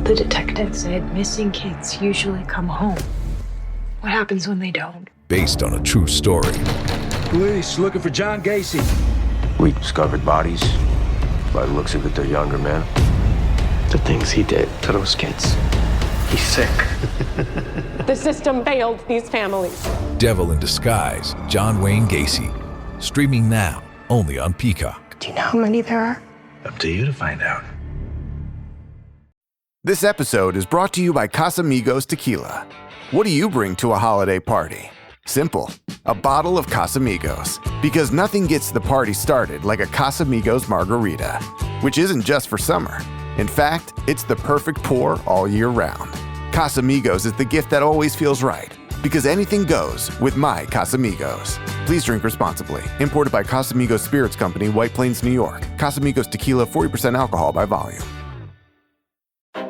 The detective said missing kids usually come home. What happens when they don't? Based on a true story. Police looking for John Gacy. We discovered bodies. By the looks of it, they're younger men. The things he did to those kids. He's sick. The system failed these families. Devil in Disguise, John Wayne Gacy. Streaming now, only on Peacock. Do you know how many there are? Up to you to find out. This episode is brought to you by Casamigos Tequila. What do you bring to a holiday party? Simple, a bottle of Casamigos. Because nothing gets the party started like a Casamigos margarita, which isn't just for summer. In fact, it's the perfect pour all year round. Casamigos is the gift that always feels right, because anything goes with my Casamigos. Please drink responsibly. Imported by Casamigos Spirits Company, White Plains, New York. Casamigos Tequila, 40% alcohol by volume.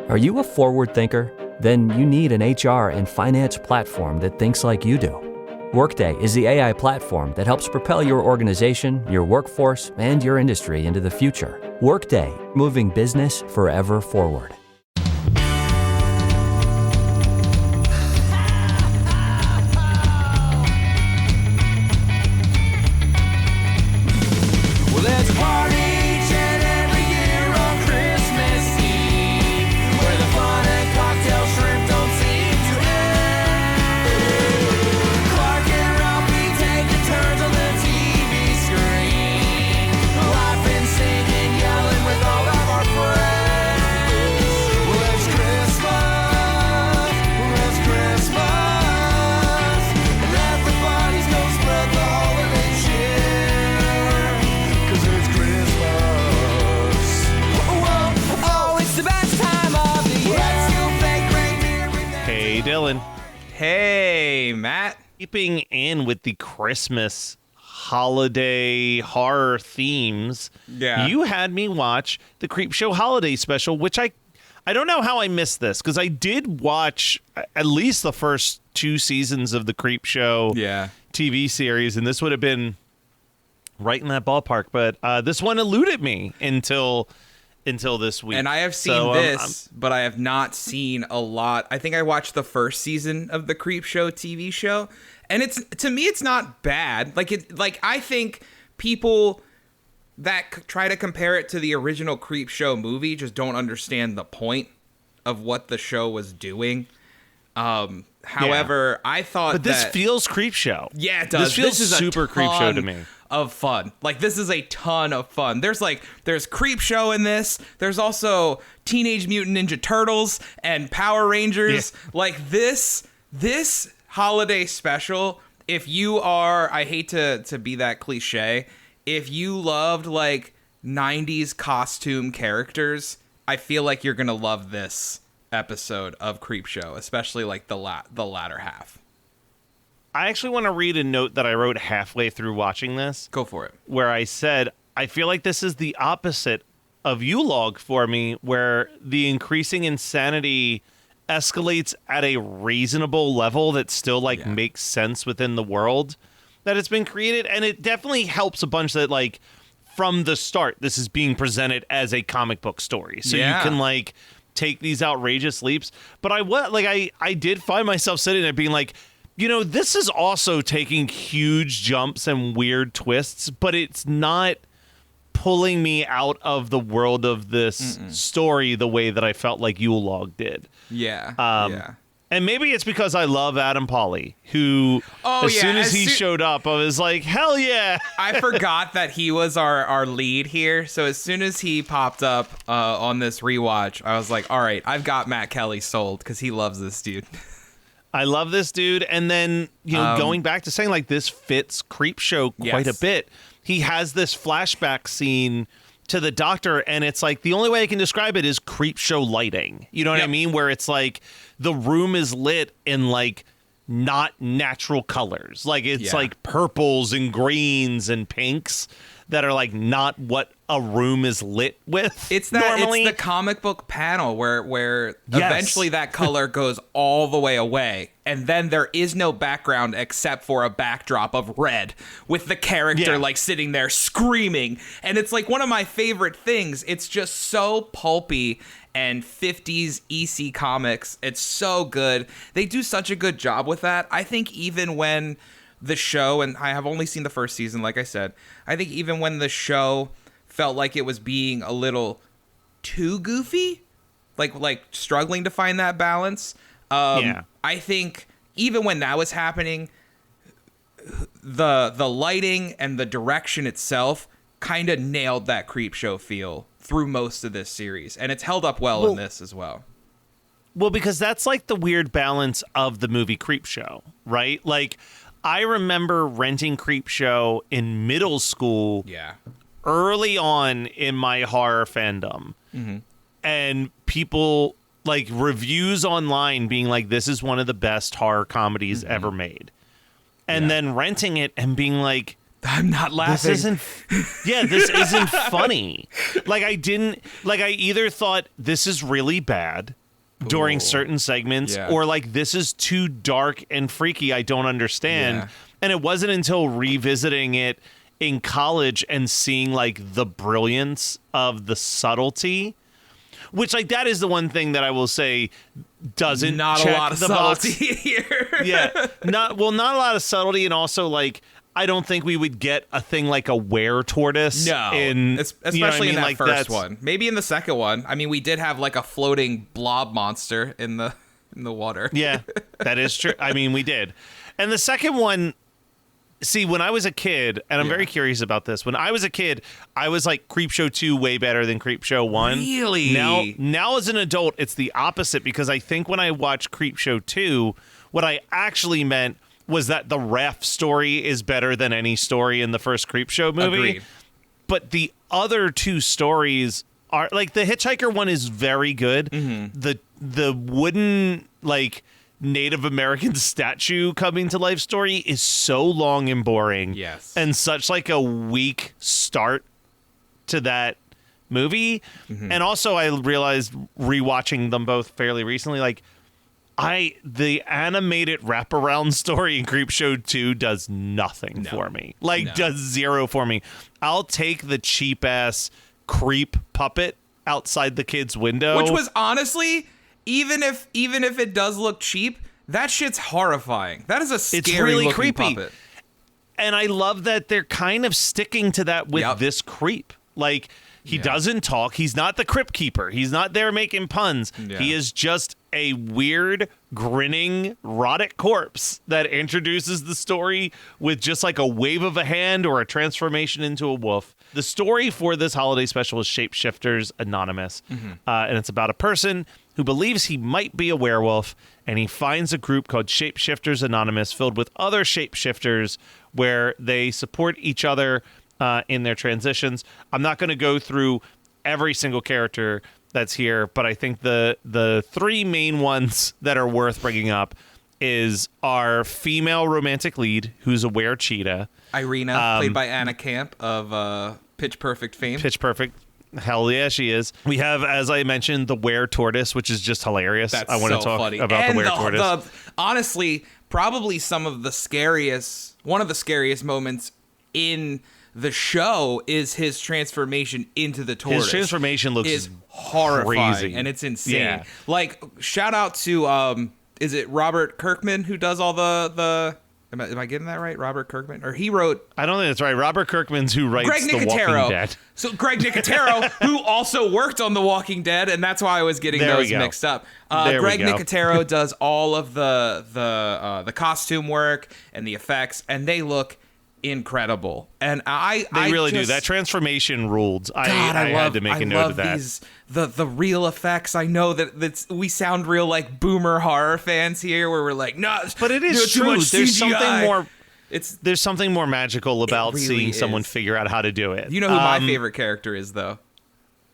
Are you a forward thinker? Then you need an HR and finance platform that thinks like you do. Workday is the AI platform that helps propel your organization, your workforce, and your industry into the future. Workday, moving business forever forward. Hey, Matt. Keeping in with the Christmas holiday horror themes, you had me watch the Creepshow Holiday Special, which I don't know how I missed this, because I did watch at least the first 2 seasons of the Creepshow TV series, and this would have been right in that ballpark, but this one eluded me until this week. And I have seen but I have not seen a lot. I think I watched the first season of the Creepshow TV show, and to me it's not bad. I think people that try to compare it to the original Creepshow movie just don't understand the point of what the show was doing. However, I thought this feels Creepshow. Yeah, it does. This feels super Creepshow to me. Of fun. This is a ton of fun. There's Creepshow in this. There's also Teenage Mutant Ninja Turtles and Power Rangers. Yeah. This holiday special, if you are, I hate to be that cliche, if you loved 90s costume characters, I feel like you're gonna love this episode of Creepshow, especially the latter half. I actually want to read a note that I wrote halfway through watching this. Go for it. Where I said, I feel like this is the opposite of U-Log for me, where the increasing insanity escalates at a reasonable level that still makes sense within the world that it's been created. And it definitely helps a bunch that from the start, this is being presented as a comic book story. So you can take these outrageous leaps. But I did find myself sitting there being this is also taking huge jumps and weird twists, but it's not pulling me out of the world of this story the way that I felt like Yule Log did. Yeah. And maybe it's because I love Adam Pally, who soon as he showed up, I was like, hell yeah. I forgot that he was our lead here. So as soon as he popped up on this rewatch, I was like, all right, I've got Matt Kelly sold because he loves this dude. I love this dude. And then, going back to saying this fits Creepshow quite a bit. He has this flashback scene to the doctor, and it's the only way I can describe it is Creepshow lighting. You know what I mean? Where it's the room is lit in not natural colors. It's purples and greens and pinks that are not what a room is lit with. It's the comic book panel where eventually that color goes all the way away, and then there is no background except for a backdrop of red with the character sitting there screaming. And it's one of my favorite things. It's just so pulpy and 50s EC comics. It's so good. They do such a good job with that. I think even when the show, and I have only seen the first season, like I said, I think even when the show felt like it was being a little too goofy, like struggling to find that balance. I think even when that was happening, the lighting and the direction itself kind of nailed that Creepshow feel through most of this series, and it's held up well in this as well. Well, because that's like the weird balance of the movie Creepshow, right? Like, I remember renting Creepshow in middle school. Yeah. Early on in my horror fandom, and people like reviews online being like, this is one of the best horror comedies ever made, and then renting it and being like, I'm not laughing. This isn't funny. Like, I either thought this is really bad during certain segments, or like, this is too dark and freaky, I don't understand. And it wasn't until revisiting it in college and seeing like the brilliance of the subtlety, which like that is the one thing that I will say doesn't not check a lot of the subtlety box. here. not a lot of subtlety, and also like I don't think we would get a thing like a were-tortoise. No, especially in that first one. Maybe in the second one. I mean, we did have like a floating blob monster in the water. Yeah, that is true. I mean, we did. And the second one, see, when I was a kid, and I'm very curious about this, when I was a kid, I was like, Creepshow 2 way better than Creepshow 1. Really? Now as an adult, it's the opposite, because I think when I watched Creepshow 2, what I actually meant was that the ref story is better than any story in the first Creepshow movie. Agreed. But the other two stories are, like, the Hitchhiker one is very good. The wooden, like, Native American statue coming to life story is so long and boring. Yes. And such like a weak start to that movie. And also I realized rewatching them both fairly recently, like the animated wraparound story in Creepshow 2 does nothing for me. Like does zero for me. I'll take the cheap ass creep puppet outside the kid's window. Which was honestly, even if it does look cheap, that shit's horrifying. That is a scary really looking creepy. puppet. And I love that they're kind of sticking to that with this creep. Like, he doesn't talk. He's not the crypt keeper. He's not there making puns. He is just a weird, grinning, rotted corpse that introduces the story with just like a wave of a hand or a transformation into a wolf. The story for this holiday special is Shapeshifters Anonymous. And it's about a person who believes he might be a werewolf, and he finds a group called Shapeshifters Anonymous filled with other shapeshifters where they support each other in their transitions. I'm not going to go through every single character that's here, but I think the three main ones that are worth bringing up is our female romantic lead, who's a were-cheetah. Irina, played by Anna Camp of Pitch Perfect fame. Pitch Perfect. Hell yeah, she is. We have, as I mentioned, the were-tortoise, which is just hilarious. That's I want to talk funny. about and the were-tortoise. Honestly, probably one of the scariest moments in the show is his transformation into the tortoise. His transformation looks horrifying, crazy. and it's insane. Yeah. Like, shout out to is it Robert Kirkman who does all the Am I getting that right? Robert Kirkman? Or he wrote... I don't think that's right. Robert Kirkman's who writes Greg The Nicotero. Walking Dead. So Greg Nicotero, who also worked on The Walking Dead, and that's why I was getting those mixed up. Greg Nicotero does all of the costume work and the effects, and they look incredible. And I really do. That transformation ruled. I had to make a note of that. The real effects. I know that we sound real like boomer horror fans here, where we're like, no, but it is too true. much There's CGI. something more. There's something more magical about really seeing someone is. figure out how to do it. You know who my favorite character is, though?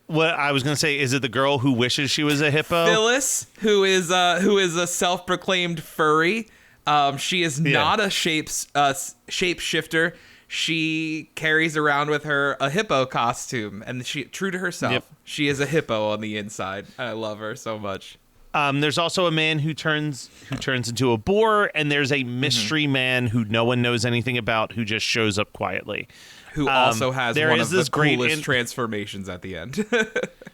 What I was gonna say, is it the girl who wishes she was a hippo? Phyllis, who is a self-proclaimed furry. She is not a shapeshifter. She carries around with her a hippo costume, and she, true to herself, she is a hippo on the inside. I love her so much. There's also a man who turns into a boar, and there's a mystery man who no one knows anything about, who just shows up quietly. who also has one of the great coolest transformations at the end.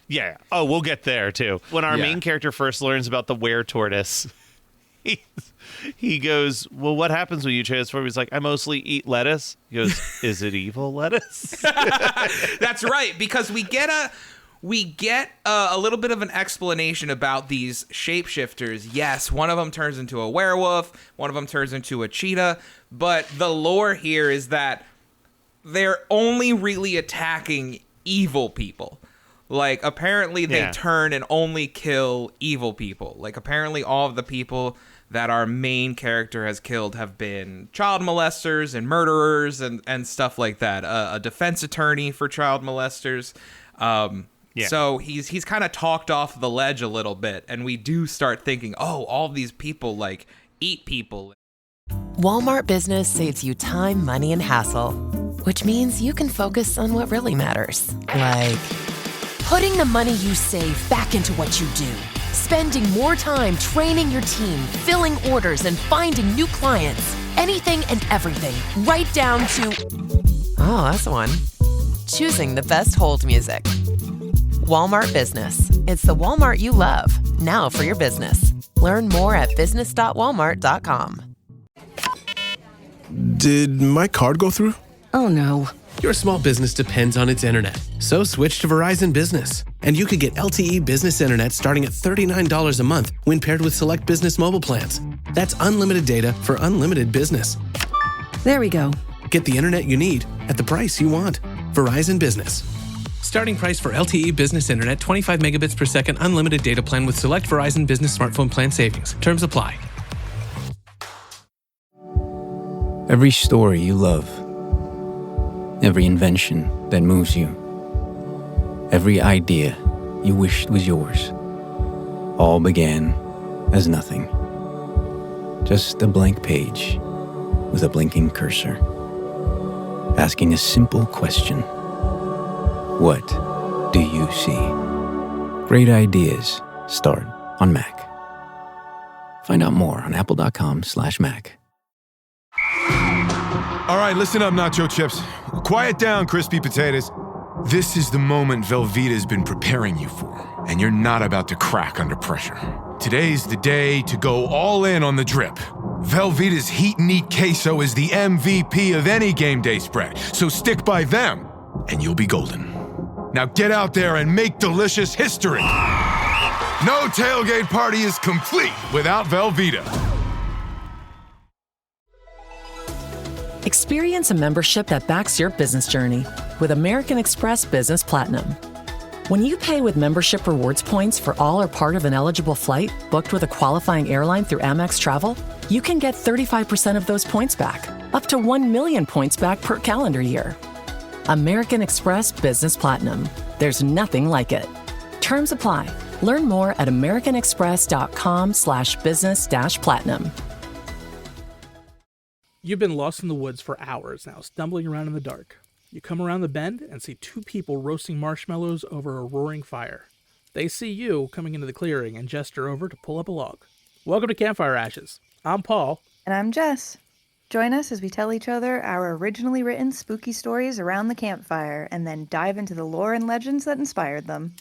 Yeah. Oh, we'll get there too. When our main character first learns about the were-tortoise, he goes, well, what happens when you transform? He's like, I mostly eat lettuce. He goes, is it evil lettuce? That's right, because we get a little bit of an explanation about these shapeshifters. Yes, one of them turns into a werewolf, one of them turns into a cheetah, but the lore here is that they're only really attacking evil people. Like, apparently they turn and only kill evil people. Like, apparently all of the people that our main character has killed have been child molesters and murderers and stuff like that. A defense attorney for child molesters. So he's kind of talked off the ledge a little bit, and we do start thinking, oh, all of these people, like, eat people. Walmart Business saves you time, money, and hassle, which means you can focus on what really matters, like putting the money you save back into what you do, spending more time training your team, filling orders, and finding new clients. Anything and everything, right down to, oh, that's one, choosing the best hold music. Walmart Business. It's the Walmart you love, now for your business. Learn more at business.walmart.com. Did my card go through? Oh no. Your small business depends on its internet, so switch to Verizon Business. And you could get LTE business internet starting at $39 a month when paired with select business mobile plans. That's unlimited data for unlimited business. There we go. Get the internet you need at the price you want. Verizon Business. Starting price for LTE business internet, 25 megabits per second, unlimited data plan with select Verizon Business smartphone plan savings. Terms apply. Every story you love, every invention that moves you, every idea you wished was yours, all began as nothing. Just a blank page with a blinking cursor, asking a simple question. What do you see? Great ideas start on Mac. Find out more on apple.com/Mac. All right, listen up, nacho chips. Quiet down, crispy potatoes. This is the moment Velveeta's been preparing you for, and you're not about to crack under pressure. Today's the day to go all in on the drip. Velveeta's Heat and Eat Queso is the MVP of any game day spread, so stick by them, and you'll be golden. Now get out there and make delicious history. No tailgate party is complete without Velveeta. Experience a membership that backs your business journey with American Express Business Platinum. When you pay with membership rewards points for all or part of an eligible flight booked with a qualifying airline through Amex Travel, you can get 35% of those points back, up to 1 million points back per calendar year. American Express Business Platinum. There's nothing like it. Terms apply. Learn more at americanexpress.com/business-platinum. You've been lost in the woods for hours now, stumbling around in the dark. You come around the bend and see two people roasting marshmallows over a roaring fire. They see you coming into the clearing and gesture over to pull up a log. Welcome to Campfire Ashes. I'm Paul. And I'm Jess. Join us as we tell each other our originally written spooky stories around the campfire and then dive into the lore and legends that inspired them.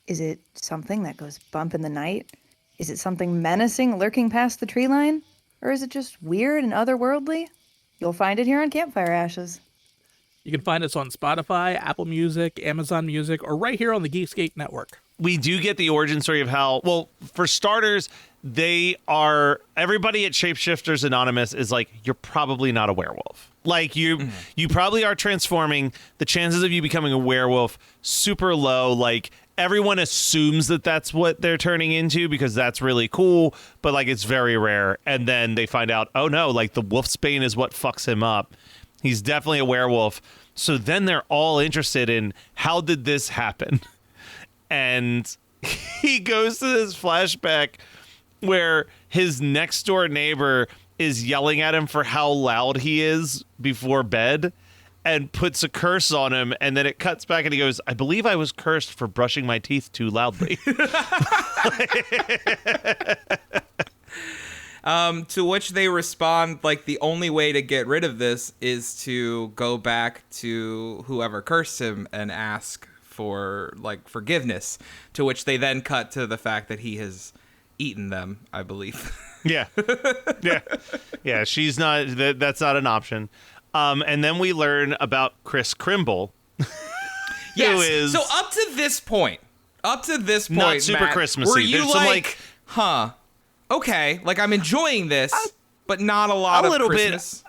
Is it something that goes bump in the night? Is it something menacing lurking past the tree line? Or is it just weird and otherworldly? You'll find it here on Campfire Ashes. You can find us on Spotify, Apple Music, Amazon Music, or right here on the Geekscape Network. We do get the origin story of how, well, for starters, everybody at Shapeshifters Anonymous is like, you're probably not a werewolf. Like, you probably are transforming. The chances of you becoming a werewolf, super low. Like, everyone assumes that that's what they're turning into because that's really cool, but like it's very rare. And then they find out, oh no, like the wolfsbane is what fucks him up. He's definitely a werewolf. So then they're all interested in how did this happen? And he goes to this flashback where his next door neighbor is yelling at him for how loud he is before bed. And puts a curse on him, and then it cuts back, and he goes, I believe I was cursed for brushing my teeth too loudly. To which they respond, like, the only way to get rid of this is to go back to whoever cursed him and ask for, like, forgiveness. To which they then cut to the fact that he has eaten them, I believe. Yeah. Yeah, she's not, that's not an option. And then we learn about Chris Krimble. Yes. So up to this point, not super Matt, Christmassy. were you There's like, huh, okay, like I'm enjoying this, but not a lot of Christmas.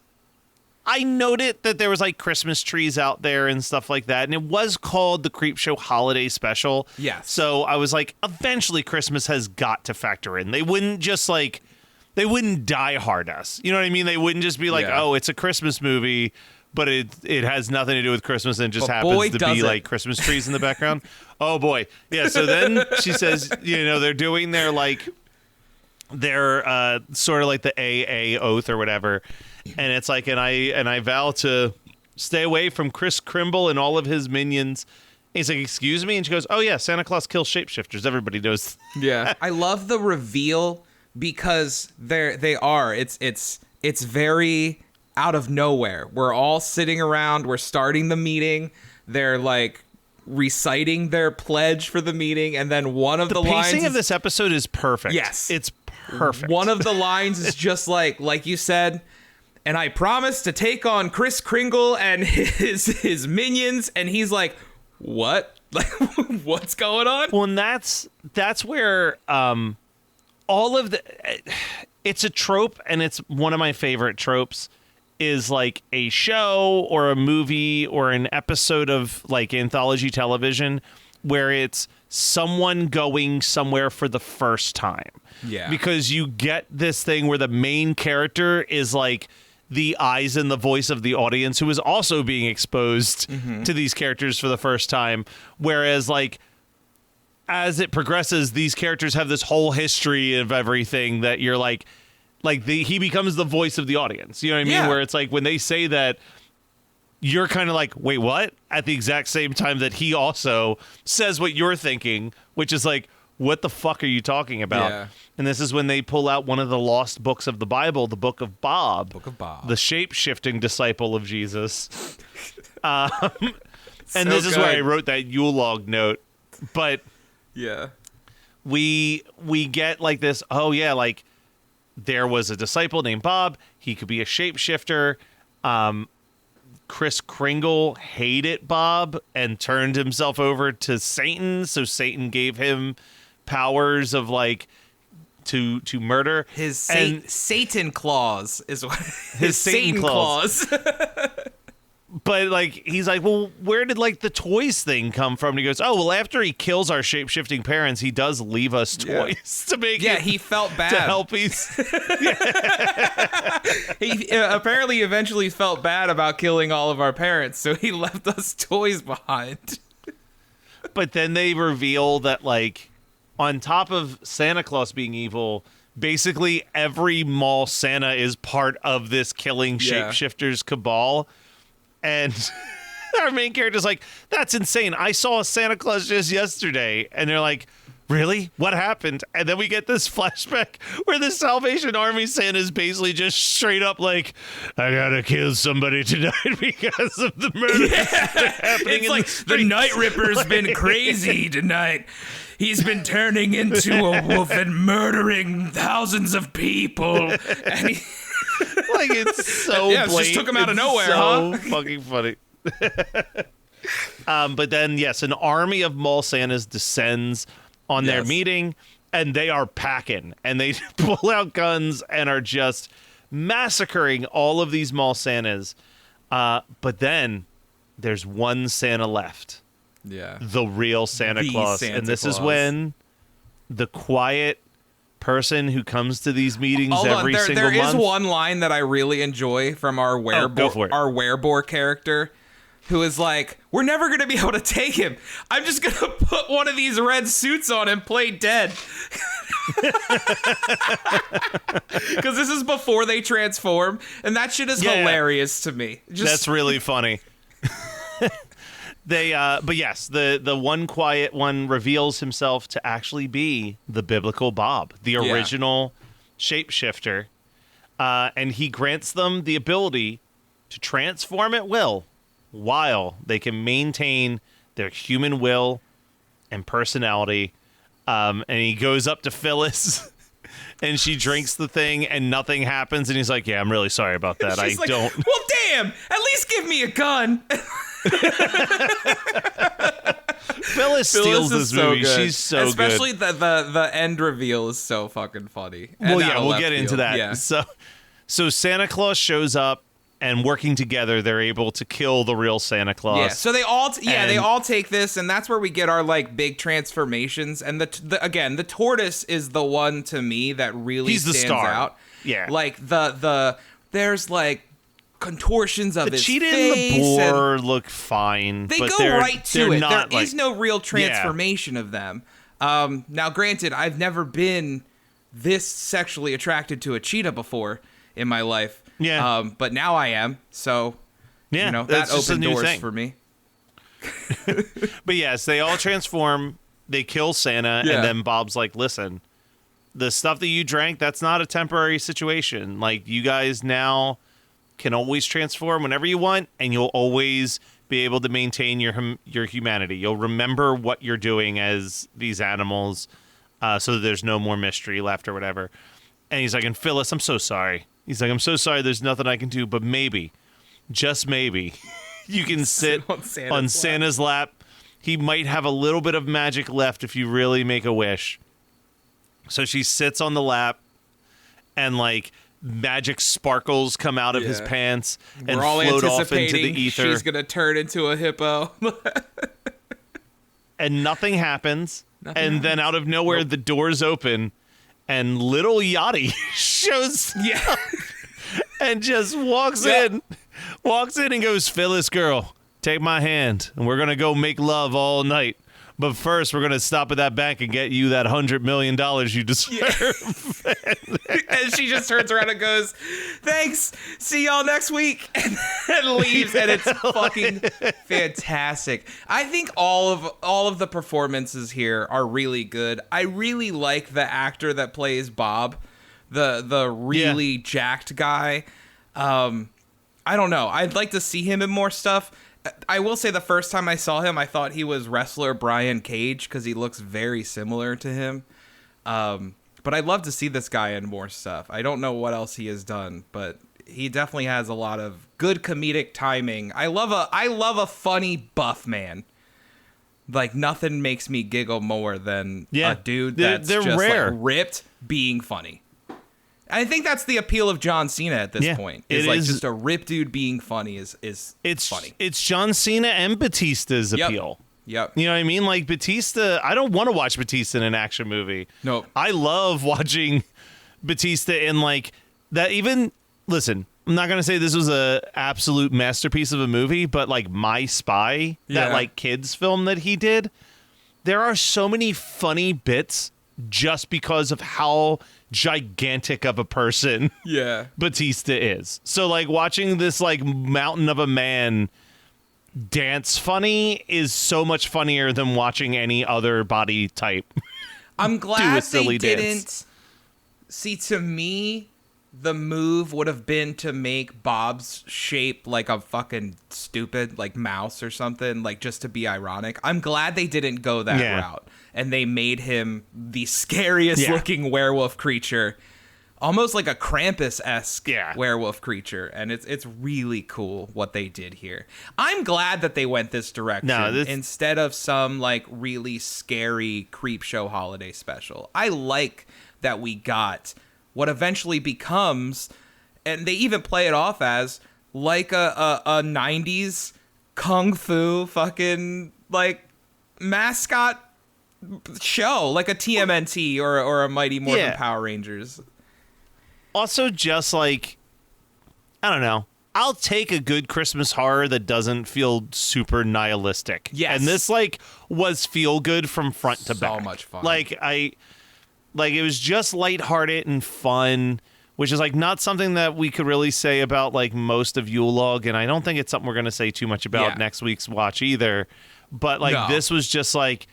I noted that there was like Christmas trees out there and stuff like that, and it was called the Creepshow Holiday Special. Yes. So I was like, eventually Christmas has got to factor in. They wouldn't just like, they wouldn't die hard us. You know what I mean? They wouldn't just be like, oh, it's a Christmas movie, but it has nothing to do with Christmas and just happens to be like Christmas trees in the background. Oh boy. Yeah. So then she says, you know, they're doing their like, their sort of like the AA oath or whatever. And it's like, and I vow to stay away from Chris Krimble and all of his minions. And he's like, excuse me? And she goes, oh yeah, Santa Claus kills shapeshifters. Everybody knows. Yeah. I love the reveal because they are. It's very out of nowhere. We're all sitting around. We're starting the meeting. They're like reciting their pledge for the meeting, and then one of the lines. The pacing of this episode is perfect. Yes, it's perfect. One of the lines is just like you said. And I promise to take on Chris Kringle and his minions, and he's like, what? Like, what's going on? Well, and that's where all of the it's a trope, and it's one of my favorite tropes, is like a show or a movie or an episode of like anthology television where it's someone going somewhere for the first time. Yeah. Because you get this thing where the main character is like the eyes and the voice of the audience who is also being exposed to these characters for the first time. Whereas like, as it progresses, these characters have this whole history of everything that you're like he becomes the voice of the audience. You know what I mean? Yeah. Where it's like when they say that, you're kind of like, wait, what? At the exact same time that he also says what you're thinking, which is like, what the fuck are you talking about? Yeah. And this is when they pull out one of the lost books of the Bible, the Book of Bob. The shape-shifting disciple of Jesus. And So this is where I good. wrote that Yule log note. But yeah, we get like this, oh yeah, like there was a disciple named Bob. He could be a shapeshifter. Chris Kringle hated Bob and turned himself over to Satan. So Satan gave him powers of like to murder. His Satan claws is what his Satan claws. But like he's like, well, where did like the toys thing come from? And he goes, oh well, after he kills our shape-shifting parents, he does leave us toys to make it, he felt bad to help he apparently eventually felt bad about killing all of our parents, so he left us toys behind. But then they reveal that like on top of Santa Claus being evil, basically every mall Santa is part of this killing shapeshifters cabal. And our main character's like, that's insane. I saw Santa Claus just yesterday. And they're like, really? What happened? And then we get this flashback where the Salvation Army Santa is basically just straight up like, I gotta kill somebody tonight because of the murder happening. It's like the Night Ripper's been crazy tonight. He's been turning into a wolf and murdering thousands of people. And he... like it's so yeah, it just took him out of nowhere, so fucking funny. But then yes, an army of mall Santas descends on their meeting, and they are packing, and they pull out guns and are just massacring all of these mall Santas. But then there's one Santa left. Yeah, the real Santa Claus, Santa and this Claus. is when the quiet person who comes to these meetings every single there month. There is one line that I really enjoy from our werebore character, who is like, we're never going to be able to take him. I'm just going to put one of these red suits on and play dead. Because this is before they transform, and that shit is hilarious to me. That's really funny. But yes, the one quiet one reveals himself to actually be the biblical Bob, the original shapeshifter, and he grants them the ability to transform at will while they can maintain their human will and personality. And he goes up to Phyllis and she drinks the thing and nothing happens. And he's like, yeah, I'm really sorry about that. She's like, well, damn, at least give me a gun. Phyllis steals this movie. Good. She's so Especially good. the end reveal is so fucking funny. Well, yeah, we'll get into that. Yeah. So Santa Claus shows up, and working together, they're able to kill the real Santa Claus. Yeah. So they all take this, and that's where we get our like big transformations. And the tortoise is the one to me that really stands out. Yeah. Like there's like contortions of the his cheetah face and the boar look fine. They but go right to it. Not, there is no real transformation of them. Now, granted, I've never been this sexually attracted to a cheetah before in my life. Yeah. But now I am. So, yeah, that opened doors for me. But yes, they all transform. They kill Santa, and then Bob's like, listen, the stuff that you drank, that's not a temporary situation. Like, you guys now can always transform whenever you want, and you'll always be able to maintain your humanity. You'll remember what you're doing as these animals, so that there's no more mystery left or whatever. And he's like, and Phyllis, I'm so sorry. He's like, I'm so sorry, there's nothing I can do, but maybe, just maybe, you can sit on Santa's lap. He might have a little bit of magic left if you really make a wish. So she sits on the lap, and like magic sparkles come out of his pants and float off into the ether. She's gonna turn into a hippo. And nothing happens. Then out of nowhere, the doors open, and little Yachty shows up and just walks in and goes, Phyllis, girl, take my hand, and we're going to go make love all night. But first, we're going to stop at that bank and get you that $100 million you deserve. And she just turns around and goes, thanks, see y'all next week, and leaves. And it's fucking fantastic. I think all of the performances here are really good. I really like the actor that plays Bob, the really jacked guy. I don't know. I'd like to see him in more stuff. I will say the first time I saw him, I thought he was wrestler Brian Cage because he looks very similar to him. But I'd love to see this guy in more stuff. I don't know what else he has done, but he definitely has a lot of good comedic timing. I love a funny buff man. Like, nothing makes me giggle more than a dude that's just rare. Like ripped being funny. I think that's the appeal of John Cena at this point. Is like just a ripped dude being funny is funny. It's John Cena and Batista's appeal. Yep. You know what I mean? Like Batista, I don't want to watch Batista in an action movie. Nope. I love watching Batista in like that. Even listen, I'm not gonna say this was a absolute masterpiece of a movie, but like My Spy, that like kids film that he did, there are so many funny bits just because of how gigantic of a person Batista is. So like watching this like mountain of a man dance funny is so much funnier than watching any other body type. I'm glad they didn't dance. see. To me, the move would have been to make Bob's shape like a fucking stupid like mouse or something, like just to be ironic. I'm glad they didn't go that route. And they made him the scariest looking werewolf creature, almost like a Krampus-esque werewolf creature. And it's really cool what they did here. I'm glad that they went this direction instead of some like really scary Creepshow Holiday Special. I like that we got what eventually becomes, and they even play it off as like a 90s kung fu fucking like mascot show, like a TMNT or a Mighty Morphin Power Rangers. Also, just like, I don't know, I'll take a good Christmas horror that doesn't feel super nihilistic. Yes. And this like was feel good from front to back. So much fun. Like it was just lighthearted and fun, which is like not something that we could really say about like most of Yule Log, and I don't think it's something we're going to say too much about next week's watch either. But like this was just like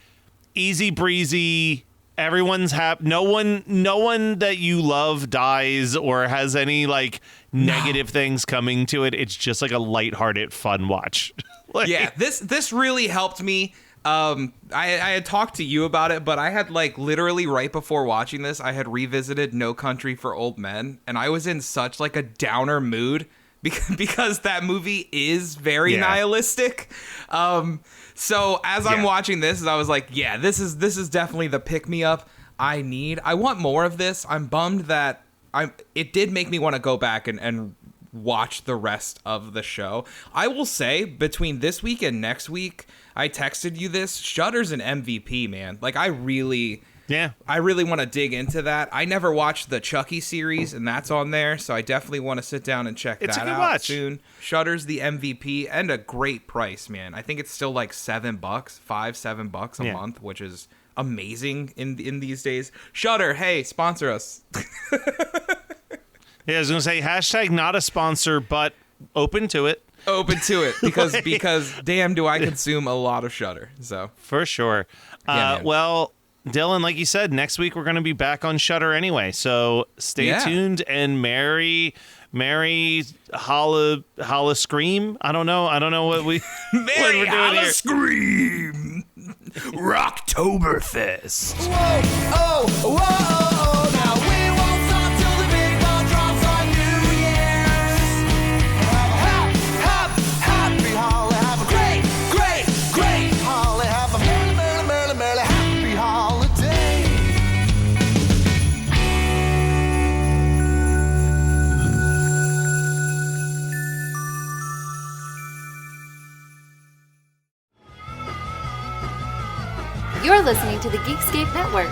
easy breezy, everyone's happy. No one that you love dies or has any like negative things coming to it. It's just like a lighthearted, fun watch. Like, yeah, this really helped me. I had talked to you about it, but I had like literally right before watching this, I had revisited No Country for Old Men, and I was in such like a downer mood because that movie is very nihilistic. So as I'm watching this, I was like, yeah, this is definitely the pick me up I need. I want more of this. I'm bummed that it did make me want to go back and watch the rest of the show. I will say between this week and next week, I texted you this. Shudder's an MVP, man. Like I really want to dig into that. I never watched the Chucky series, and that's on there, so I definitely want to sit down and check that out soon. Shudder's the MVP and a great price, man. I think it's still like $7, $7 a month, which is amazing in these days. Shudder, hey, sponsor us. Yeah, I was gonna say hashtag not a sponsor, but open to it. Open to it because damn, do I consume a lot of Shudder. So for sure. Well, Dylan, like you said, next week we're gonna be back on Shudder anyway. So stay tuned and merry holla scream. I don't know what we merry holla scream. Rocktoberfest. Whoa, oh, whoa, now we won't stop till the big ball drops on New Year's. Happy holiday, have a great holiday, have a merry happy holiday. You're listening to the Geekscape Network.